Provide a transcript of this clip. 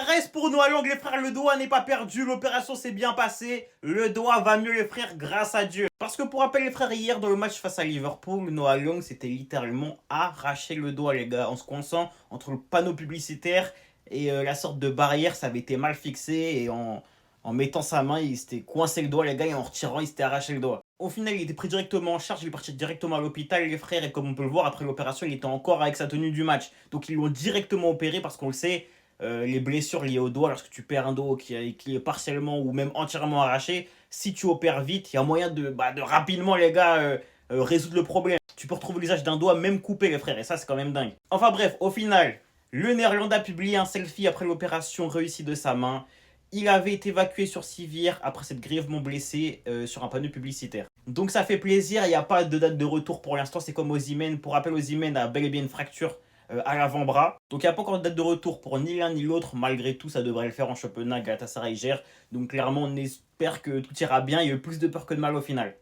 Reste pour nous à Long, les frères, le doigt n'est pas perdu, l'opération s'est bien passée, le doigt va mieux les frères grâce à Dieu. Parce que pour rappel les frères, hier dans le match face à Liverpool, Noah Long s'était littéralement arraché le doigt les gars, en se coinçant entre le panneau publicitaire et la sorte de barrière, ça avait été mal fixé et en mettant sa main, il s'était coincé le doigt les gars et en retirant, il s'était arraché le doigt. Au final, il était pris directement en charge, il est parti directement à l'hôpital les frères et comme on peut le voir après l'opération, il était encore avec sa tenue du match. Donc ils l'ont directement opéré parce qu'on le sait, les blessures liées au doigt, lorsque tu perds un doigt qui est partiellement ou même entièrement arraché, si tu opères vite, il y a moyen de rapidement, les gars, résoudre le problème. Tu peux retrouver l'usage d'un doigt même coupé, les frères, et ça, c'est quand même dingue. Enfin bref, au final, le Néerlandais a publié un selfie après l'opération réussie de sa main. Il avait été évacué sur civière après s'être grièvement blessé sur un panneau publicitaire. Donc ça fait plaisir, il n'y a pas de date de retour pour l'instant, c'est comme Osimhen. Pour rappel, Osimhen a bel et bien une fracture à l'avant-bras. Donc il n'y a pas encore de date de retour pour ni l'un ni l'autre. Malgré tout, ça devrait le faire en championnat. Galatasaray gère. Donc clairement, on espère que tout ira bien. Il y a eu plus de peur que de mal au final.